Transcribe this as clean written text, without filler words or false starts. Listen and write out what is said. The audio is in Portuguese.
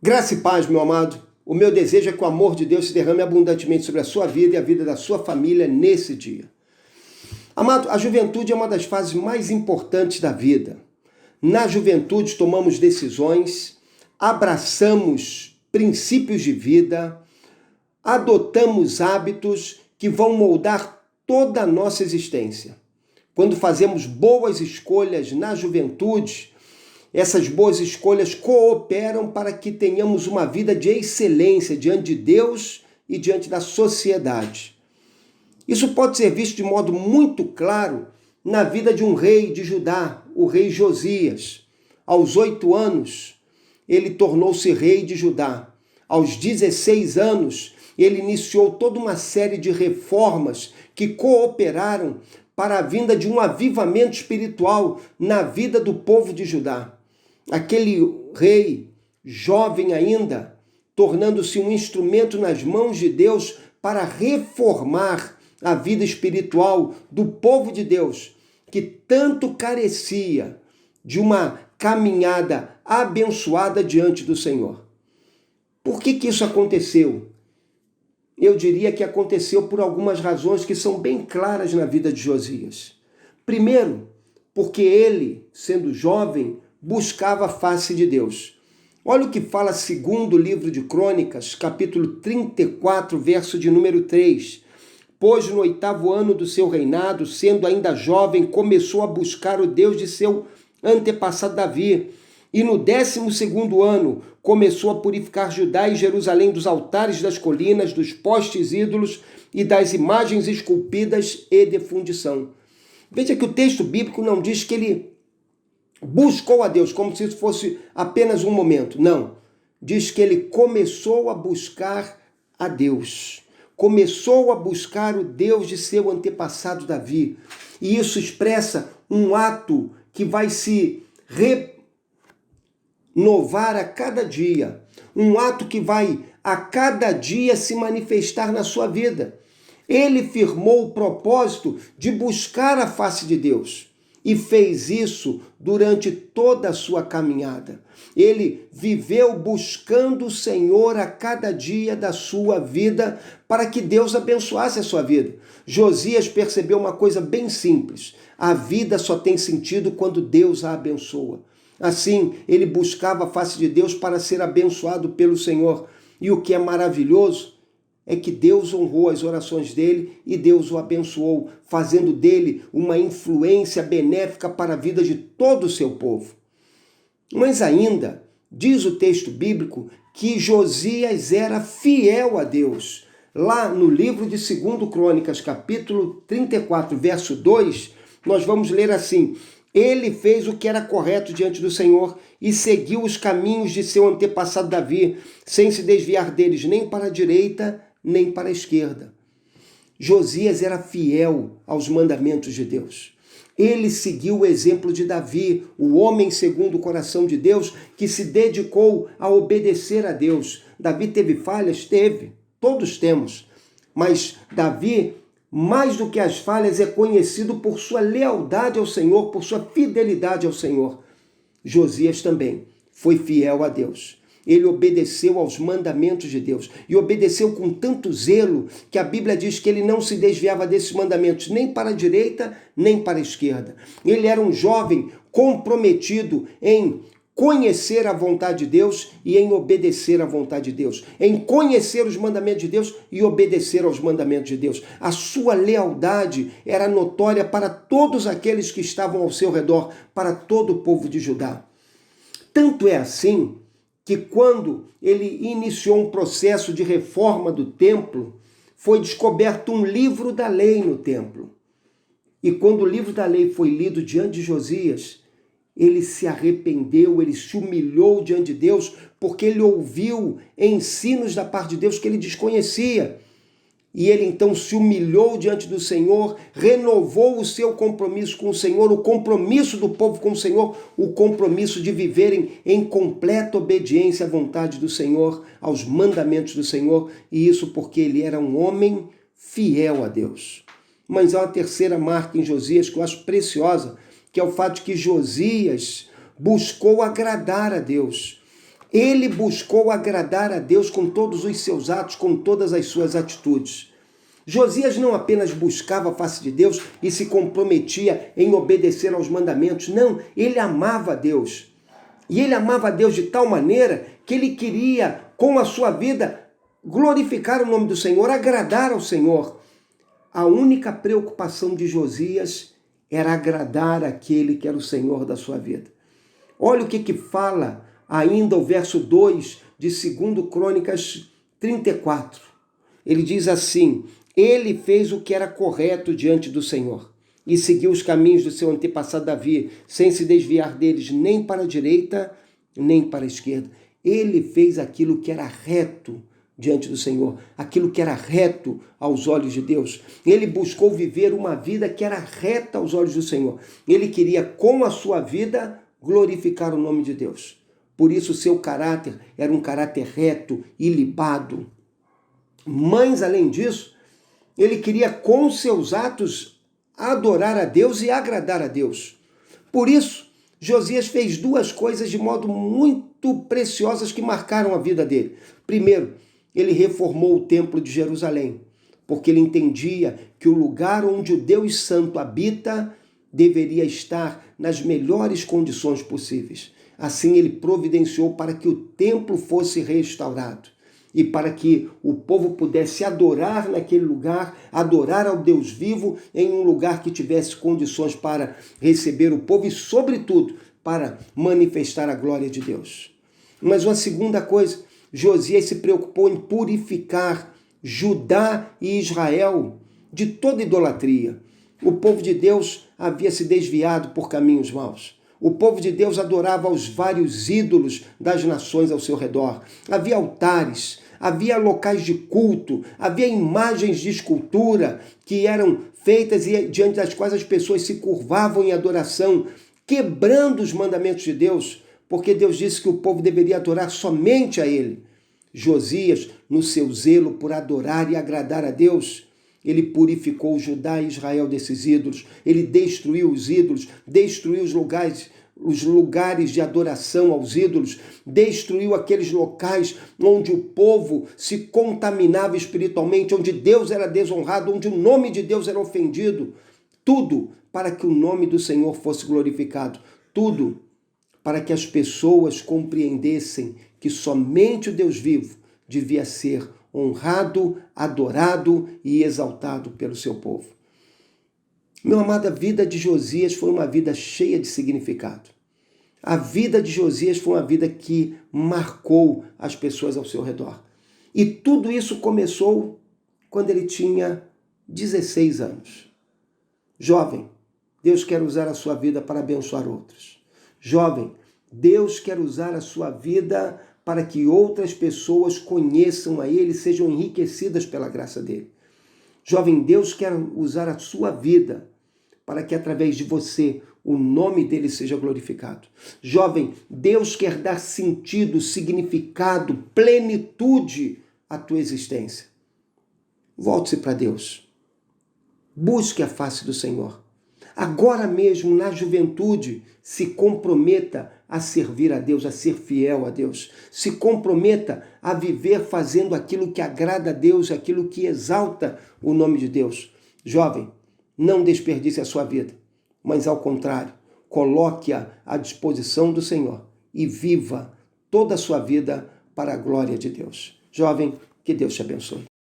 Graça e paz, meu amado. O meu desejo é que o amor de Deus se derrame abundantemente sobre a sua vida e a vida da sua família nesse dia. Amado, a juventude é uma das fases mais importantes da vida. Na juventude tomamos decisões, abraçamos princípios de vida, adotamos hábitos que vão moldar toda a nossa existência. Quando fazemos boas escolhas na juventude, essas boas escolhas cooperam para que tenhamos uma vida de excelência diante de Deus e diante da sociedade. Isso pode ser visto de modo muito claro na vida de um rei de Judá, o rei Josias. Aos 8 anos, ele tornou-se rei de Judá. Aos 16 anos, ele iniciou toda uma série de reformas que cooperaram para a vinda de um avivamento espiritual na vida do povo de Judá. Aquele rei, jovem ainda, tornando-se um instrumento nas mãos de Deus para reformar a vida espiritual do povo de Deus, que tanto carecia de uma caminhada abençoada diante do Senhor. Por que isso aconteceu? Eu diria que aconteceu por algumas razões que são bem claras na vida de Josias. Primeiro, porque ele, sendo jovem, buscava a face de Deus. Olha o que fala segundo o livro de Crônicas, capítulo 34, verso de número 3. Pois no 8º ano do seu reinado, sendo ainda jovem, começou a buscar o Deus de seu antepassado Davi. E no 12º ano, começou a purificar Judá e Jerusalém dos altares das colinas, dos postes ídolos e das imagens esculpidas e de fundição. Veja que o texto bíblico não diz que ele buscou a Deus, como se isso fosse apenas um momento. Não. Diz que ele começou a buscar a Deus. Começou a buscar o Deus de seu antepassado Davi. E isso expressa um ato que vai se renovar a cada dia. Um ato que vai a cada dia se manifestar na sua vida. Ele firmou o propósito de buscar a face de Deus. E fez isso durante toda a sua caminhada. Ele viveu buscando o Senhor a cada dia da sua vida para que Deus abençoasse a sua vida. Josias percebeu uma coisa bem simples. A vida só tem sentido quando Deus a abençoa. Assim, ele buscava a face de Deus para ser abençoado pelo Senhor. E o que é maravilhoso é que Deus honrou as orações dele e Deus o abençoou, fazendo dele uma influência benéfica para a vida de todo o seu povo. Mas ainda, diz o texto bíblico, que Josias era fiel a Deus. Lá no livro de 2 Crônicas, capítulo 34, verso 2, nós vamos ler assim: ele fez o que era correto diante do Senhor e seguiu os caminhos de seu antepassado Davi, sem se desviar deles nem para a direita, nem para a esquerda. Josias era fiel aos mandamentos de Deus. Ele seguiu o exemplo de Davi, o homem segundo o coração de Deus, que se dedicou a obedecer a Deus. Davi teve falhas? Teve. Todos temos. Mas Davi, mais do que as falhas, é conhecido por sua lealdade ao Senhor, por sua fidelidade ao Senhor. Josias também foi fiel a Deus. Ele obedeceu aos mandamentos de Deus e obedeceu com tanto zelo que a Bíblia diz que ele não se desviava desses mandamentos nem para a direita nem para a esquerda. Ele era um jovem comprometido em conhecer a vontade de Deus e em obedecer à vontade de Deus, em conhecer os mandamentos de Deus e obedecer aos mandamentos de Deus. A sua lealdade era notória para todos aqueles que estavam ao seu redor, para todo o povo de Judá. Tanto é assim que quando ele iniciou um processo de reforma do templo, foi descoberto um livro da lei no templo. E quando o livro da lei foi lido diante de Josias, ele se arrependeu, ele se humilhou diante de Deus, porque ele ouviu ensinos da parte de Deus que ele desconhecia. E ele então se humilhou diante do Senhor, renovou o seu compromisso com o Senhor, o compromisso do povo com o Senhor, o compromisso de viverem em completa obediência à vontade do Senhor, aos mandamentos do Senhor, e isso porque ele era um homem fiel a Deus. Mas há uma terceira marca em Josias que eu acho preciosa, que é o fato de que Josias buscou agradar a Deus. Ele buscou agradar a Deus com todos os seus atos, com todas as suas atitudes. Josias não apenas buscava a face de Deus e se comprometia em obedecer aos mandamentos. Não, ele amava a Deus. E ele amava a Deus de tal maneira que ele queria, com a sua vida, glorificar o nome do Senhor, agradar ao Senhor. A única preocupação de Josias era agradar aquele que era o Senhor da sua vida. Olha o que fala ainda o verso 2 de 2 Crônicas 34. Ele diz assim: ele fez o que era correto diante do Senhor e seguiu os caminhos do seu antepassado Davi, sem se desviar deles nem para a direita, nem para a esquerda. Ele fez aquilo que era reto diante do Senhor, aquilo que era reto aos olhos de Deus. Ele buscou viver uma vida que era reta aos olhos do Senhor. Ele queria, com a sua vida, glorificar o nome de Deus. Por isso, seu caráter era um caráter reto, ilibado. Mas, além disso, ele queria, com seus atos, adorar a Deus e agradar a Deus. Por isso, Josias fez duas coisas de modo muito preciosas que marcaram a vida dele. Primeiro, ele reformou o templo de Jerusalém, porque ele entendia que o lugar onde o Deus Santo habita deveria estar nas melhores condições possíveis. Assim, ele providenciou para que o templo fosse restaurado e para que o povo pudesse adorar naquele lugar, adorar ao Deus vivo em um lugar que tivesse condições para receber o povo e, sobretudo, para manifestar a glória de Deus. Mas uma segunda coisa, Josias se preocupou em purificar Judá e Israel de toda idolatria. O povo de Deus havia se desviado por caminhos maus. O povo de Deus adorava aos vários ídolos das nações ao seu redor. Havia altares, havia locais de culto, havia imagens de escultura que eram feitas e diante das quais as pessoas se curvavam em adoração, quebrando os mandamentos de Deus, porque Deus disse que o povo deveria adorar somente a Ele. Josias, no seu zelo por adorar e agradar a Deus, ele purificou Judá e Israel desses ídolos. Ele destruiu os ídolos, destruiu os lugares de adoração aos ídolos, destruiu aqueles locais onde o povo se contaminava espiritualmente, onde Deus era desonrado, onde o nome de Deus era ofendido. Tudo para que o nome do Senhor fosse glorificado. Tudo para que as pessoas compreendessem que somente o Deus vivo devia ser honrado, adorado e exaltado pelo seu povo. Meu amado, a vida de Josias foi uma vida cheia de significado. A vida de Josias foi uma vida que marcou as pessoas ao seu redor. E tudo isso começou quando ele tinha 16 anos. Jovem, Deus quer usar a sua vida para abençoar outros. Jovem, Deus quer usar a sua vida para que outras pessoas conheçam a Ele, sejam enriquecidas pela graça dEle. Jovem, Deus quer usar a sua vida para que através de você o nome dEle seja glorificado. Jovem, Deus quer dar sentido, significado, plenitude à tua existência. Volte-se para Deus. Busque a face do Senhor. Agora mesmo, na juventude, se comprometa a servir a Deus, a ser fiel a Deus. Se comprometa a viver fazendo aquilo que agrada a Deus, aquilo que exalta o nome de Deus. Jovem, não desperdice a sua vida, mas ao contrário, coloque-a à disposição do Senhor e viva toda a sua vida para a glória de Deus. Jovem, que Deus te abençoe.